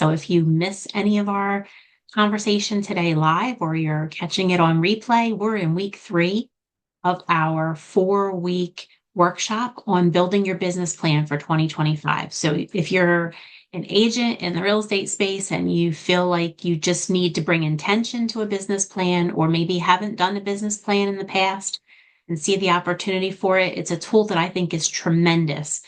So if you miss any of our conversation today live or you're catching it on replay, we're in week 3 of our 4-week workshop on building your business plan for 2025. So if you're an agent in the real estate space and you feel like you just need to bring intention to a business plan, or maybe haven't done a business plan in the past and see the opportunity for it, it's a tool that I think is tremendous.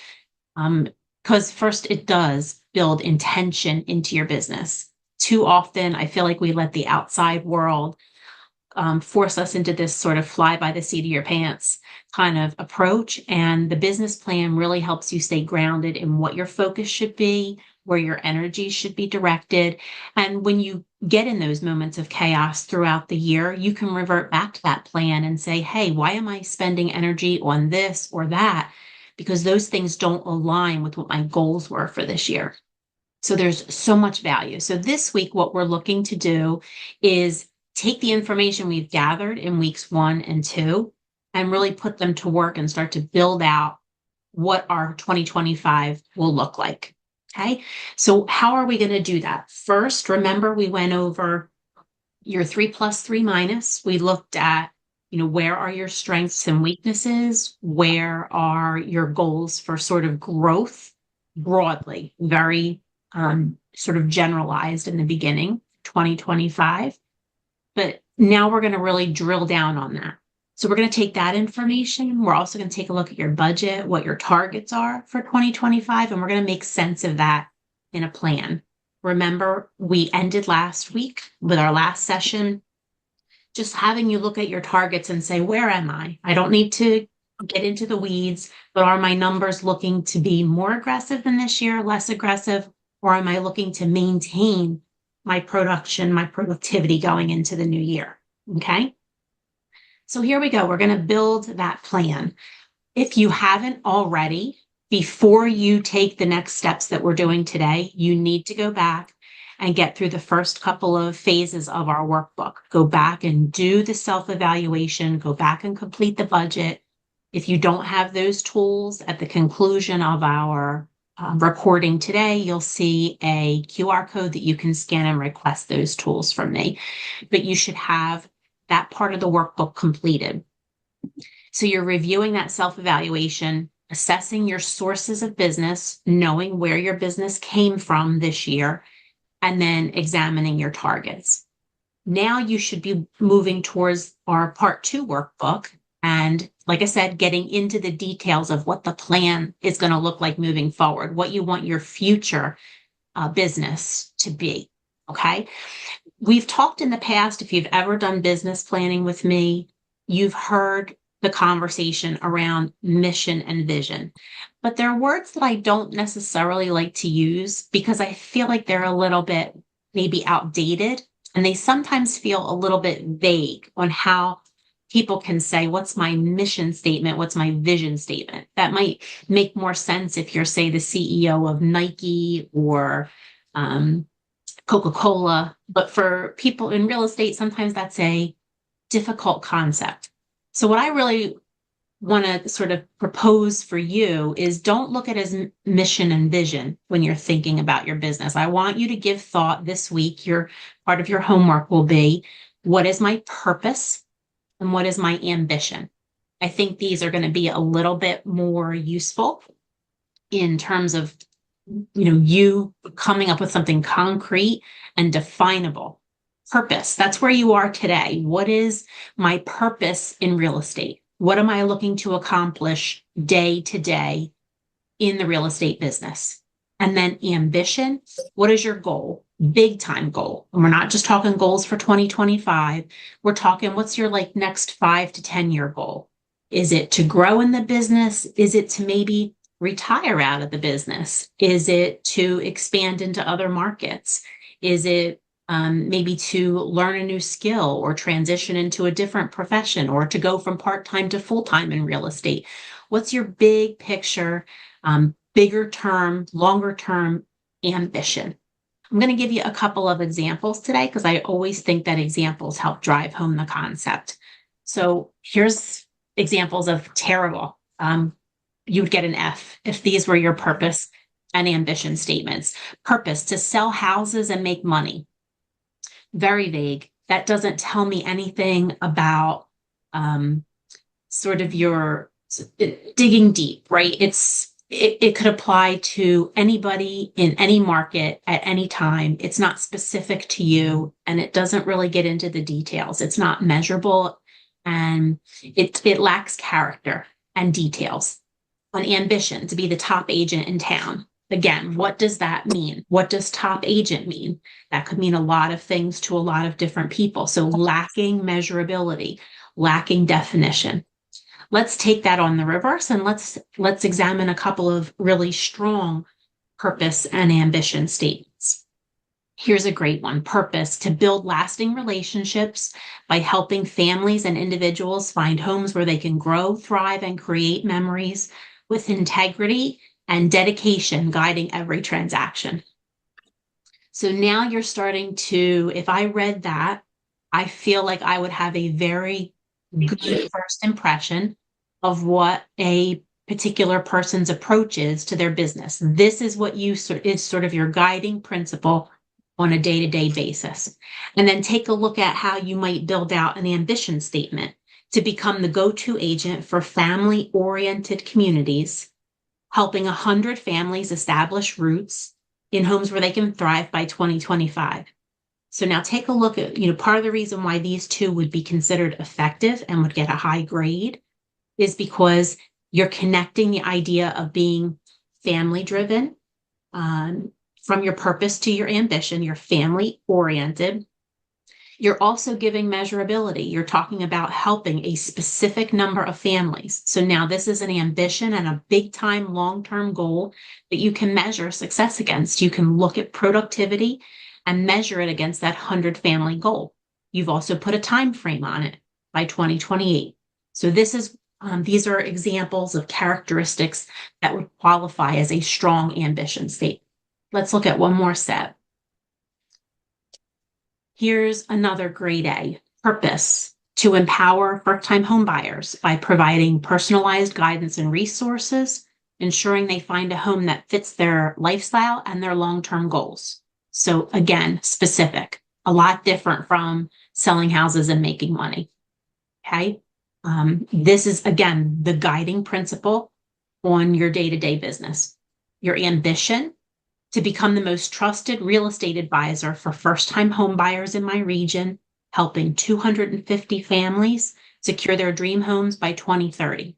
Because first, it does build intention into your business. Too often, I feel like we let the outside world force us into this sort of fly by the seat of your pants kind of approach. And the business plan really helps you stay grounded in what your focus should be, where your energy should be directed. And when you get in those moments of chaos throughout the year, you can revert back to that plan and say, hey, why am I spending energy on this or that? Because those things don't align with what my goals were for this year. So there's so much value. So this week, what we're looking to do is take the information we've gathered in weeks 1 and 2 and really put them to work and start to build out what our 2025 will look like. Okay. So how are we going to do that? First, remember we went over your 3 plus 3 minus. We looked at, where are your strengths and weaknesses? Where are your goals for sort of growth broadly, very sort of generalized in the beginning, 2025. But now we're going to really drill down on that. So we're going to take that information. We're also going to take a look at your budget, what your targets are for 2025, and we're going to make sense of that in a plan. Remember, we ended last week with our last session, just having you look at your targets and say, where am I? I don't need to get into the weeds, but are my numbers looking to be more aggressive than this year, less aggressive, or am I looking to maintain my production, my productivity going into the new year? Okay. So here we go. We're going to build that plan. If you haven't already, before you take the next steps that we're doing today, you need to go back and get through the first couple of phases of our workbook. Go back and do the self-evaluation, go back and complete the budget. If you don't have those tools at the conclusion of our recording today, you'll see a QR code that you can scan and request those tools from me. But you should have that part of the workbook completed. So you're reviewing that self-evaluation, assessing your sources of business, knowing where your business came from this year, and then examining your targets. Now you should be moving towards our part 2 workbook. And like I said, getting into the details of what the plan is going to look like moving forward, what you want your future business to be. Okay. We've talked in the past, if you've ever done business planning with me, you've heard the conversation around mission and vision. But there are words that I don't necessarily like to use because I feel like they're a little bit maybe outdated, and they sometimes feel a little bit vague on how people can say, what's my mission statement? What's my vision statement? That might make more sense if you're, say, the CEO of Nike or Coca-Cola. But for people in real estate, sometimes that's a difficult concept. So what I really want to sort of propose for you is don't look at it as mission and vision when you're thinking about your business. I want you to give thought this week. Your part of your homework will be, what is my purpose and what is my ambition? I think these are going to be a little bit more useful in terms of, you coming up with something concrete and definable. Purpose, that's where you are today. What is my purpose in real estate? What am I looking to accomplish day to day in the real estate business? And then ambition, what is your goal? Big time goal. And we're not just talking goals for 2025. We're talking, what's your next 5 to 10 year goal? Is it to grow in the business? Is it to maybe retire out of the business? Is it to expand into other markets? Is it maybe to learn a new skill or transition into a different profession or to go from part-time to full-time in real estate? What's your big picture, bigger term, longer term ambition? I'm going to give you a couple of examples today because I always think that examples help drive home the concept. So here's examples of terrible. You would get an F if these were your purpose and ambition statements. Purpose, to sell houses and make money. Very vague. That doesn't tell me anything about sort of your digging deep, right? It could apply to anybody in any market at any time. It's not specific to you, and it doesn't really get into the details. It's not measurable, and it lacks character and details. An ambition, to be the top agent in town. Again, what does that mean? What does top agent mean? That could mean a lot of things to a lot of different people. So lacking measurability, lacking definition. Let's take that on the reverse, and let's examine a couple of really strong purpose and ambition statements. Here's a great one. Purpose, to build lasting relationships by helping families and individuals find homes where they can grow, thrive, and create memories with integrity and dedication guiding every transaction. So now you're starting to, if I read that, I feel like I would have a very good first impression of what a particular person's approach is to their business. This is what is sort of your guiding principle on a day-to-day basis. And then take a look at how you might build out an ambition statement to become the go-to agent for family-oriented communities, helping 100 families establish roots in homes where they can thrive by 2025. So now take a look at, part of the reason why these two would be considered effective and would get a high grade is because you're connecting the idea of being family-driven, from your purpose to your ambition. You're family-oriented. You're also giving measurability. You're talking about helping a specific number of families. So now this is an ambition and a big-time, long-term goal that you can measure success against. You can look at productivity and measure it against that 100-family goal. You've also put a time frame on it by 2028. So these are examples of characteristics that would qualify as a strong ambition statement. Let's look at one more set. Here's another grade A. Purpose, to empower first-time homebuyers by providing personalized guidance and resources, ensuring they find a home that fits their lifestyle and their long-term goals. So again, specific, a lot different from selling houses and making money. Okay. This is, again, the guiding principle on your day-to-day business. Your ambition, to become the most trusted real estate advisor for first-time home buyers in my region, helping 250 families secure their dream homes by 2030.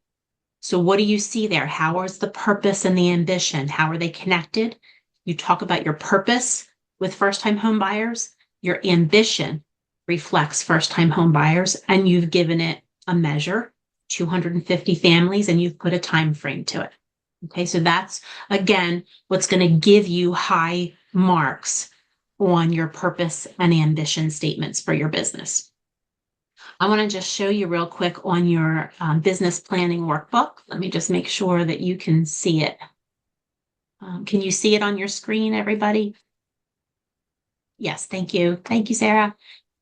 So what do you see there? How is the purpose and the ambition? How are they connected? You talk about your purpose with first-time home buyers. Your ambition reflects first-time home buyers, and you've given it a measure, 250 families, and you've put a time frame to it. Okay, so that's, again, what's going to give you high marks on your purpose and ambition statements for your business. I want to just show you real quick on your business planning workbook. Let me just make sure that you can see it. Can you see it on your screen, everybody? Yes, thank you. Thank you, Sarah.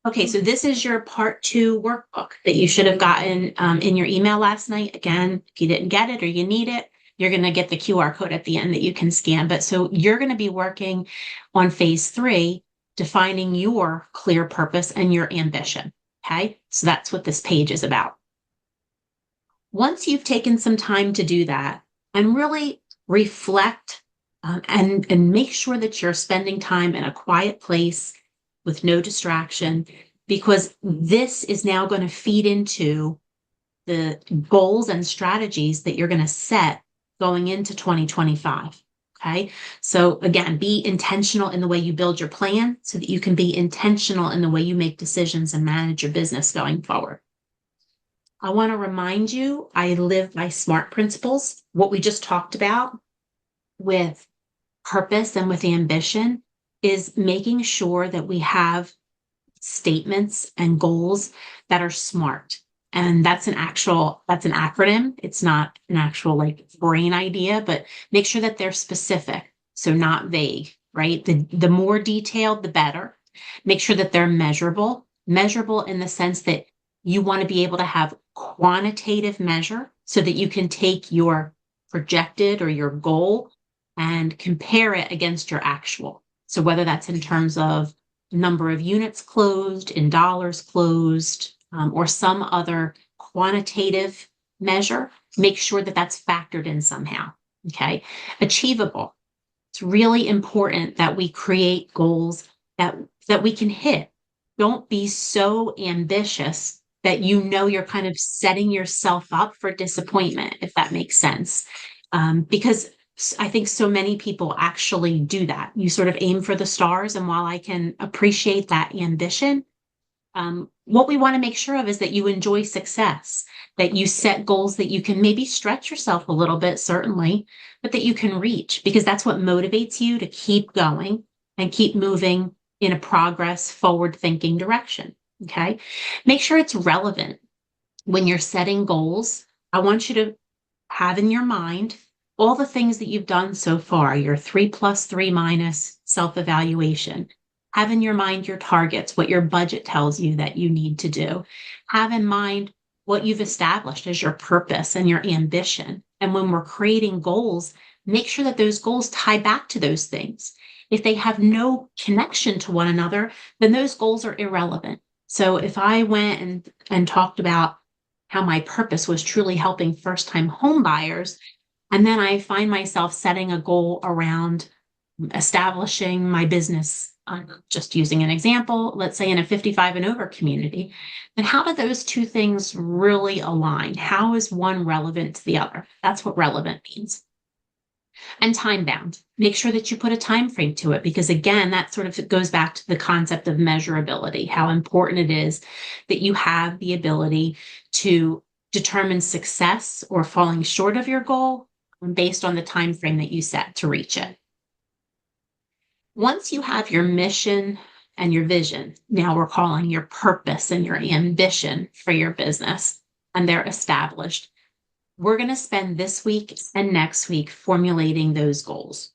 Okay, so this is your part 2 workbook that you should have gotten in your email last night. Again, if you didn't get it or you need it, you're going to get the QR code at the end that you can scan. But so you're going to be working on phase 3, defining your clear purpose and your ambition. Okay, so that's what this page is about. Once you've taken some time to do that and really reflect and make sure that you're spending time in a quiet place with no distraction, because this is now going to feed into the goals and strategies that you're going to set going into 2025. Okay. So again, be intentional in the way you build your plan so that you can be intentional in the way you make decisions and manage your business going forward. I want to remind you, I live by SMART principles. What we just talked about with purpose and with ambition is making sure that we have statements and goals that are SMART. And that's an acronym. It's not an actual like brain idea, but make sure that they're specific. So not vague, right? The more detailed, the better. Make sure that they're measurable in the sense that you want to be able to have quantitative measure so that you can take your projected or your goal and compare it against your actual. So whether that's in terms of number of units closed, in dollars closed, or some other quantitative measure, make sure that that's factored in somehow. Okay. Achievable. It's really important that we create goals that we can hit. Don't be so ambitious that you're kind of setting yourself up for disappointment, if that makes sense. Because I think so many people actually do that. You sort of aim for the stars, and while I can appreciate that ambition, what we want to make sure of is that you enjoy success, that you set goals that you can maybe stretch yourself a little bit, certainly, but that you can reach, because that's what motivates you to keep going and keep moving in a progress, forward thinking direction. Okay. Make sure it's relevant when you're setting goals. I want you to have in your mind all the things that you've done so far, your 3+3- self-evaluation. Have in your mind your targets, what your budget tells you that you need to do. Have in mind what you've established as your purpose and your ambition. And when we're creating goals, make sure that those goals tie back to those things. If they have no connection to one another, then those goals are irrelevant. So if I went and talked about how my purpose was truly helping first-time home buyers, and then I find myself setting a goal around establishing my business, just using an example, let's say in a 55 and over community, then how do those two things really align? How is one relevant to the other? That's what relevant means. And time bound. Make sure that you put a time frame to it, because again, that sort of goes back to the concept of measurability, how important it is that you have the ability to determine success or falling short of your goal based on the time frame that you set to reach it. Once you have your mission and your vision, now we're calling your purpose and your ambition for your business, and they're established, we're going to spend this week and next week formulating those goals.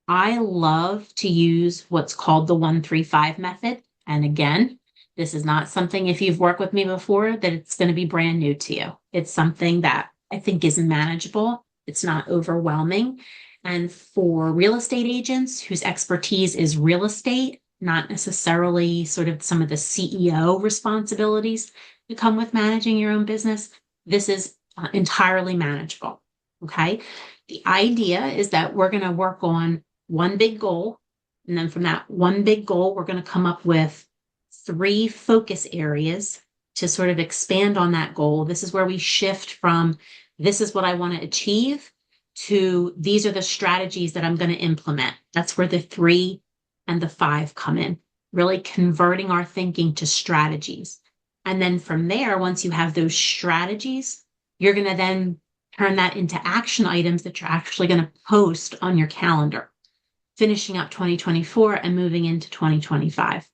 I love to use what's called the 1-3-5 method. And again, this is not something, if you've worked with me before, that it's going to be brand new to you. It's something that I think is manageable. It's not overwhelming. And for real estate agents whose expertise is real estate, not necessarily sort of some of the CEO responsibilities that come with managing your own business, this is entirely manageable. Okay. The idea is that we're going to work on one big goal. And then from that one big goal, we're going to come up with 3 focus areas to sort of expand on that goal. This is where we shift from this is what I want to achieve to these are the strategies that I'm going to implement. That's where the 3 and the 5 come in, really converting our thinking to strategies. And then from there, once you have those strategies, you're going to then turn that into action items that you're actually going to post on your calendar, finishing up 2024 and moving into 2025.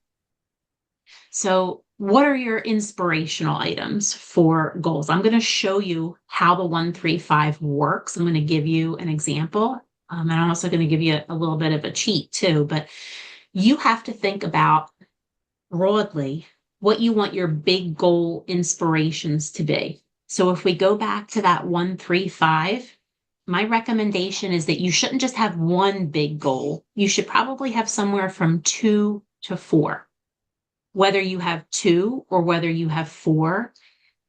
So what are your inspirational items for goals? I'm going to show you how the 1-3-5 works. I'm going to give you an example. And I'm also going to give you a little bit of a cheat too, but you have to think about broadly what you want your big goal inspirations to be. So if we go back to that 1-3-5, my recommendation is that you shouldn't just have one big goal. You should probably have somewhere from 2 to 4. Whether you have 2 or whether you have 4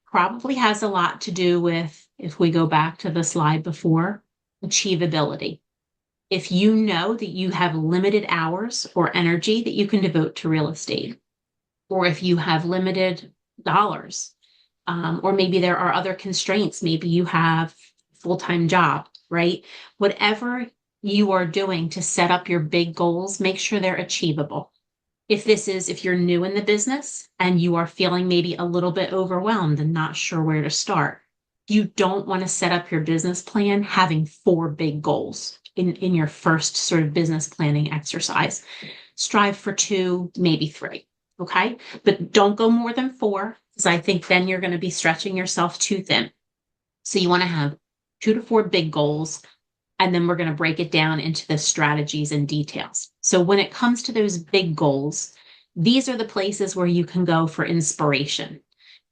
probably has a lot to do with, if we go back to the slide before, achievability. If you know that you have limited hours or energy that you can devote to real estate, or if you have limited dollars, or maybe there are other constraints, maybe you have a full-time job, right? Whatever you are doing to set up your big goals, make sure they're achievable. If you're new in the business and you are feeling maybe a little bit overwhelmed and not sure where to start, you don't want to set up your business plan having 4 big goals in your first sort of business planning exercise. Strive for 2, maybe 3. Okay. But don't go more than 4, because I think then you're going to be stretching yourself too thin. So you want to have 2 to 4 big goals. And then we're going to break it down into the strategies and details. So when it comes to those big goals, these are the places where you can go for inspiration.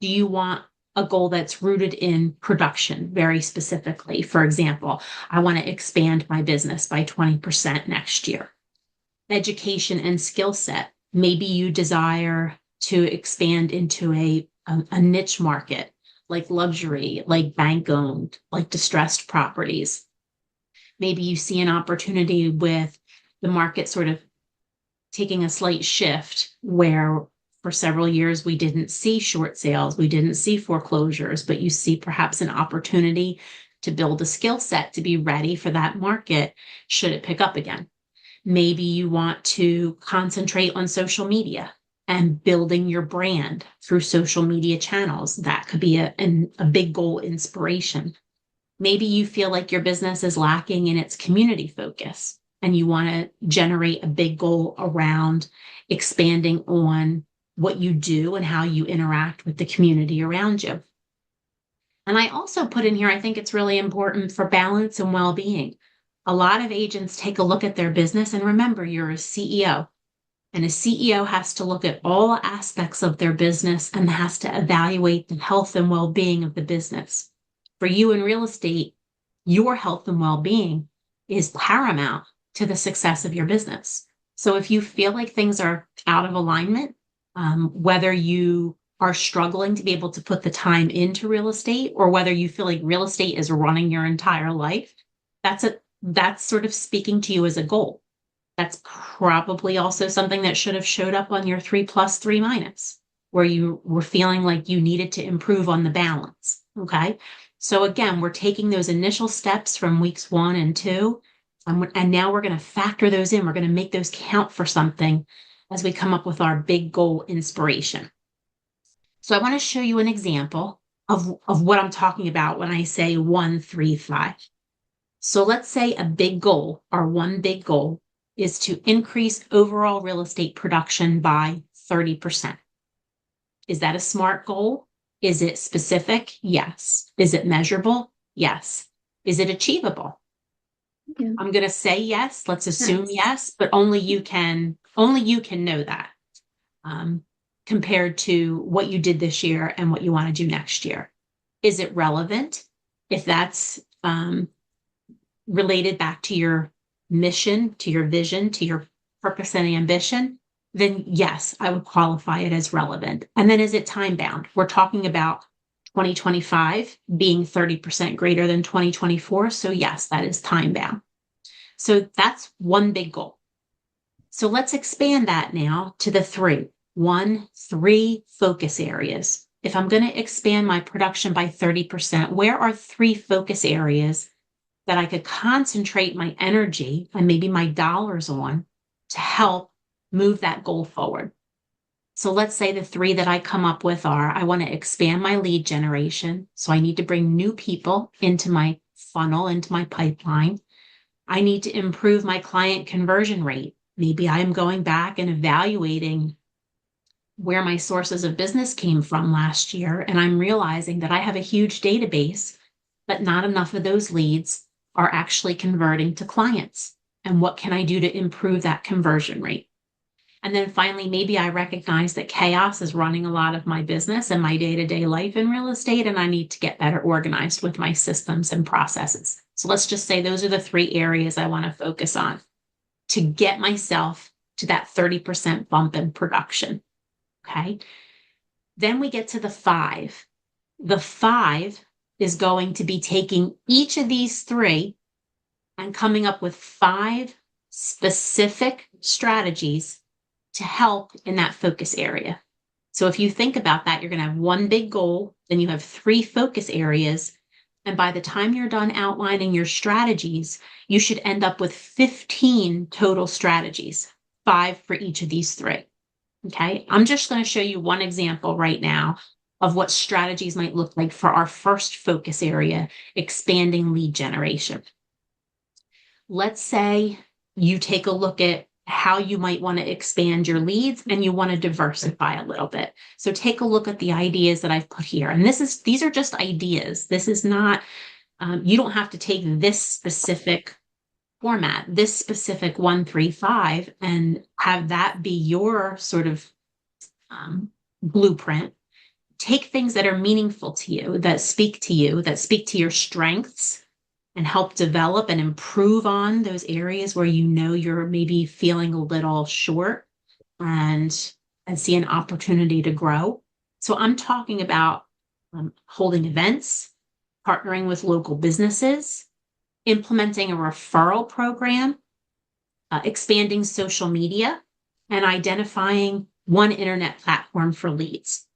Do you want a goal that's rooted in production very specifically. For example, I want to expand my business by 20% next year. Education and skill set. Maybe you desire to expand into a niche market like luxury, like bank owned, like distressed properties. Maybe you see an opportunity with the market sort of taking a slight shift where for several years we didn't see short sales, we didn't see foreclosures, but you see perhaps an opportunity to build a skill set to be ready for that market should it pick up again. Maybe you want to concentrate on social media and building your brand through social media channels. That could be a big goal inspiration. Maybe you feel like your business is lacking in its community focus and you want to generate a big goal around expanding on what you do and how you interact with the community around you. And I also put in here, I think it's really important for balance and well-being. A lot of agents take a look at their business, and remember, you're a CEO, and a CEO has to look at all aspects of their business and has to evaluate the health and well-being of the business. For you in real estate, your health and well-being is paramount to the success of your business. So if you feel like things are out of alignment, whether you are struggling to be able to put the time into real estate or whether you feel like real estate is running your entire life, that's sort of speaking to you as a goal. That's probably also something that should have showed up on your 3+3-, where you were feeling like you needed to improve on the balance. Okay. So again, we're taking those initial steps from weeks 1 and 2, and now we're going to factor those in. We're going to make those count for something as we come up with our big goal inspiration. So I want to show you an example of what I'm talking about when I say 1, 3, 5. So let's say a big goal, or one big goal, is to increase overall real estate production by 30%. Is that a SMART goal? Is it specific? Yes. Is it measurable? Yes. Is it achievable? Yeah. I'm going to say yes. Let's assume yes, but only you can know that compared to what you did this year and what you want to do next year. Is it relevant? If that's related back to your mission, to your vision, to your purpose and ambition, then yes, I would qualify it as relevant. And then is it time bound? We're talking about 2025 being 30% greater than 2024. So yes, that is time bound. So that's one big goal. So let's expand that now to the 3. 3 focus areas. If I'm going to expand my production by 30%, where are 3 focus areas that I could concentrate my energy and maybe my dollars on to help move that goal forward? So let's say the 3 that I come up with are, I want to expand my lead generation. So I need to bring new people into my funnel, into my pipeline. I need to improve my client conversion rate. Maybe I'm going back and evaluating where my sources of business came from last year, and I'm realizing that I have a huge database, but not enough of those leads are actually converting to clients. And what can I do to improve that conversion rate? And then finally, maybe I recognize that chaos is running a lot of my business and my day-to-day life in real estate, and I need to get better organized with my systems and processes. So let's just say those are the 3 areas I want to focus on to get myself to that 30% bump in production. Okay. Then we get to the 5. The 5 is going to be taking each of these 3 and coming up with 5 specific strategies to help in that focus area. So if you think about that, you're going to have one big goal, then you have 3 focus areas. And by the time you're done outlining your strategies, you should end up with 15 total strategies, 5 for each of these 3. Okay, I'm just going to show you one example right now of what strategies might look like for our first focus area, expanding lead generation. Let's say you take a look at how you might want to expand your leads and you want to diversify a little bit. So take a look at the ideas that I've put here. And these are just ideas. This is not, you don't have to take this specific format, this specific 1, 3, 5, and have that be your sort of blueprint. take things that are meaningful to you, that speak to you, that speak to your strengths, and help develop and improve on those areas where you know you're maybe feeling a little short and see an opportunity to grow. So I'm talking about holding events, partnering with local businesses, implementing a referral program, expanding social media, and identifying one internet platform for leads.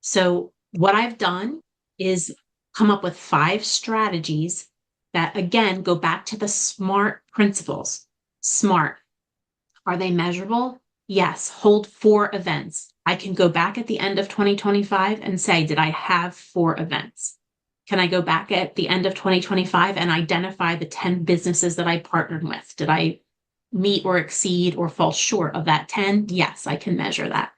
So what I've done is come up with 5 strategies that, again, go back to the SMART principles. SMART. Are they measurable? Yes. Hold 4 events. I can go back at the end of 2025 and say, did I have 4 events? Can I go back at the end of 2025 and identify the 10 businesses that I partnered with? Did I meet or exceed or fall short of that 10? Yes, I can measure that.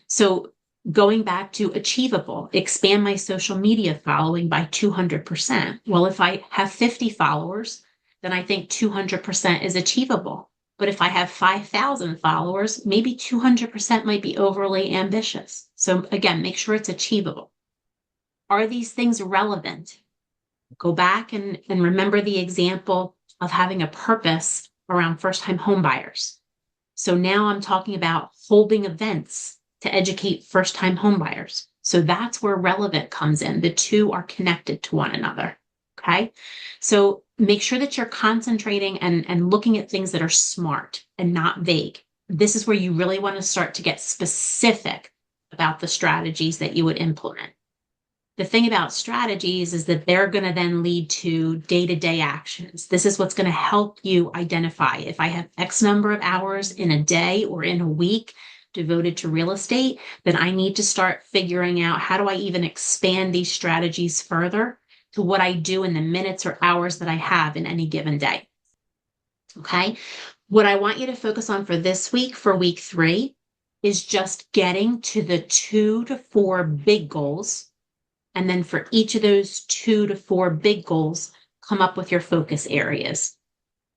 So going back to achievable, expand my social media following by 200%. Well, if I have 50 followers, then I think 200% is achievable. But if I have 5,000 followers, maybe 200% might be overly ambitious. So again, make sure it's achievable. Are these things relevant? Go back and remember the example of having a purpose around first-time home buyers. So now I'm talking about holding events to educate first-time home buyers. So that's where relevant comes in. The two are connected to one another. Okay. So make sure that you're concentrating and looking at things that are smart and not vague. This is where you really want to start to get specific about the strategies that you would implement. The thing about strategies is that they're going to then lead to day-to-day actions. This is what's going to help you identify if I have X number of hours in a day or in a week devoted to real estate, then I need to start figuring out how do I even expand these strategies further to what I do in the minutes or hours that I have in any given day. Okay. What I want you to focus on for this week, for week 3, is just getting to the 2 to 4 big goals. And then for each of those 2 to 4 big goals, come up with your focus areas.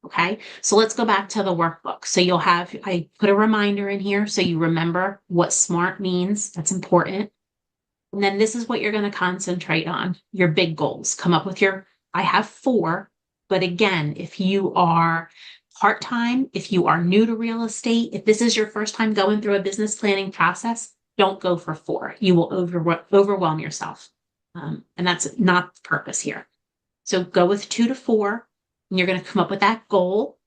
Okay. So let's go back to the workbook. So I put a reminder in here so you remember what SMART means. That's important. And then this is what you're going to concentrate on, your big goals. Come up with I have 4, but again, if you are part-time, if you are new to real estate, if this is your first time going through a business planning process, don't go for 4. You will overwhelm yourself. And that's not the purpose here. So go with 2 to 4, and you're going to come up with that goal.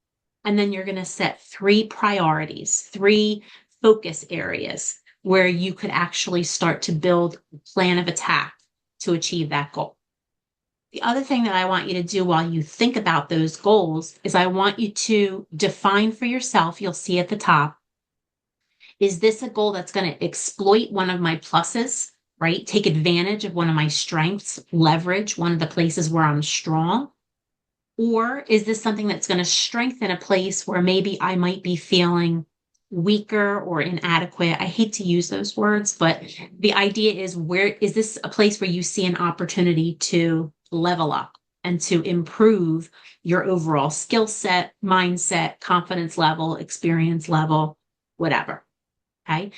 And then you're going to set 3 priorities, 3 focus areas where you could actually start to build a plan of attack to achieve that goal. The other thing that I want you to do while you think about those goals is I want you to define for yourself, you'll see at the top, is this a goal that's going to exploit one of my pluses, right? Take advantage of one of my strengths, leverage one of the places where I'm strong? Or is this something that's going to strengthen a place where maybe I might be feeling weaker or inadequate? I hate to use those words, but the idea is, where is this a place where you see an opportunity to level up and to improve your overall skill set, mindset, confidence level, experience level, whatever. Okay.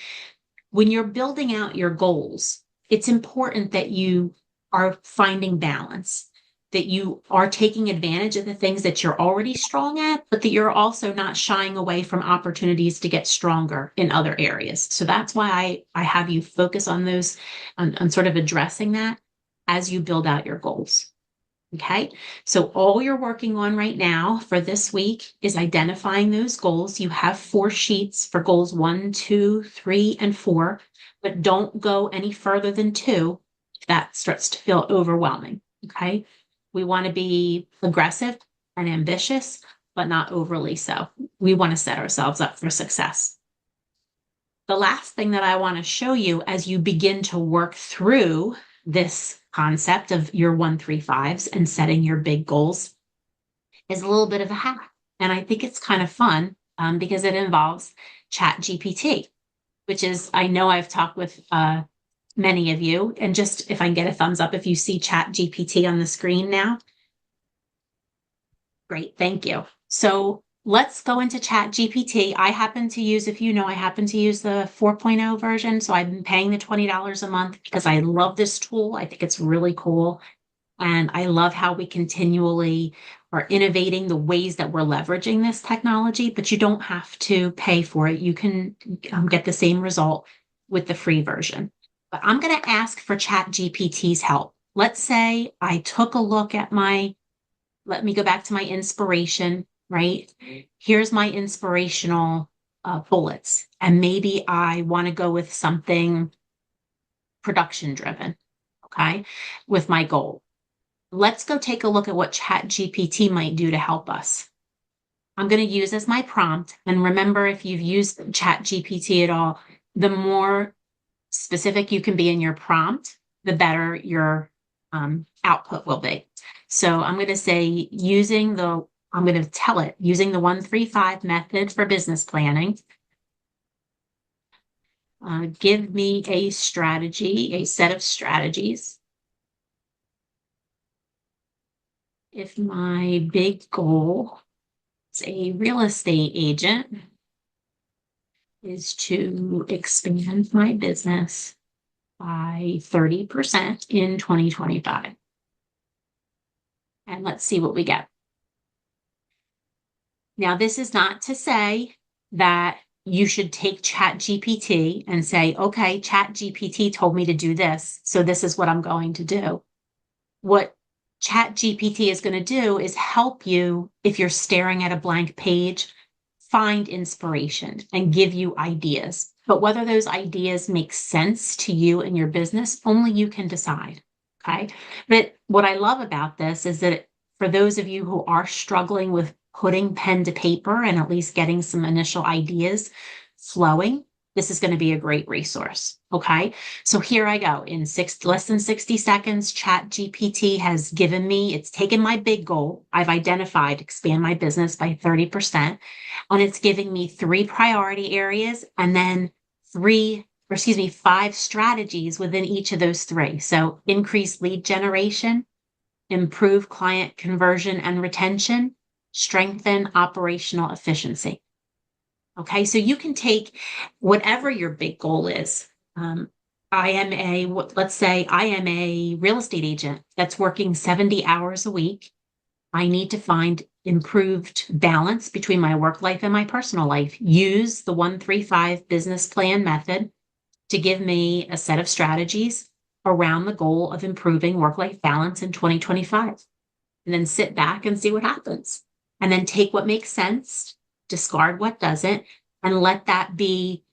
When you're building out your goals, it's important that you are finding balance, that you are taking advantage of the things that you're already strong at, but that you're also not shying away from opportunities to get stronger in other areas. So that's why I have you focus on those, on sort of addressing that as you build out your goals. Okay. So all you're working on right now for this week is identifying those goals. You have 4 sheets for goals 1, 2, 3, and 4, but don't go any further than 2 if that starts to feel overwhelming. Okay. We want to be aggressive and ambitious, but not overly so. We want to set ourselves up for success. The last thing that I want to show you as you begin to work through this concept of your 1-3-5s and setting your big goals is a little bit of a hack. And I think it's kind of fun because it involves ChatGPT, which is, I know I've talked with many of you, and just if I can get a thumbs up if you see ChatGPT on the screen now. Great, thank you. So let's go into Chat GPT. I happen to use, if you know, I happen to use the 4.0 version. So I've been paying the $20 a month because I love this tool. I think it's really cool. And I love how we continually are innovating the ways that we're leveraging this technology, but you don't have to pay for it. You can get the same result with the free version. But I'm going to ask for Chat GPT's help. Let's say I took a look at let me go back to my inspiration, right? Here's my inspirational bullets. And maybe I want to go with something production driven, okay, with my goal. Let's go take a look at what Chat GPT might do to help us. I'm going to use as my prompt. And remember, if you've used Chat GPT at all, the more specific you can be in your prompt, the better your output will be. So I'm going to say I'm going to tell it using the 1-3-5 method for business planning. Give me a strategy, a set of strategies. If my big goal as a real estate agent is to expand my business by 30% in 2025. And let's see what we get. Now, this is not to say that you should take Chat GPT and say, okay, Chat GPT told me to do this, so this is what I'm going to do. What Chat GPT is going to do is help you, if you're staring at a blank page, find inspiration and give you ideas. But whether those ideas make sense to you and your business, only you can decide. Okay. But what I love about this is that for those of you who are struggling with putting pen to paper and at least getting some initial ideas flowing, this is going to be a great resource. Okay. So here I go. In less than 60 seconds, Chat GPT has given me, it's taken my big goal. I've identified expand my business by 30%. And it's giving me 3 priority areas and then 5 strategies within each of those 3. So increase lead generation, improve client conversion and retention, strengthen operational efficiency. Okay, so you can take whatever your big goal is. Let's say I am a real estate agent that's working 70 hours a week. I need to find improved balance between my work life and my personal life. Use the 1-3-5 business plan method to give me a set of strategies around the goal of improving work-life balance in 2025. And then sit back and see what happens. And then take what makes sense, discard what doesn't, and let that be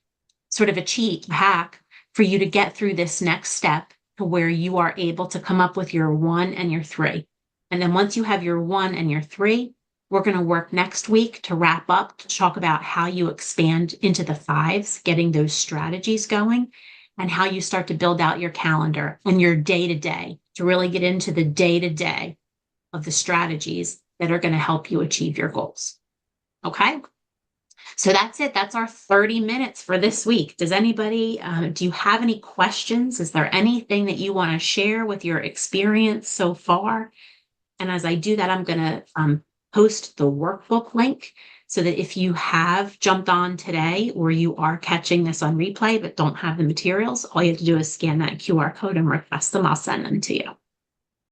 sort of a hack for you to get through this next step to where you are able to come up with your 1 and your 3. And then once you have your 1 and your 3, we're going to work next week to wrap up, to talk about how you expand into the 5s, getting those strategies going, and how you start to build out your calendar and your day-to-day to really get into the day-to-day of the strategies that are going to help you achieve your goals. Okay? So that's it. That's our 30 minutes for this week. Does anybody, do you have any questions? Is there anything that you want to share with your experience so far? And as I do that, I'm going to post the workbook link so that if you have jumped on today or you are catching this on replay but don't have the materials, all you have to do is scan that QR code and request them. I'll send them to you.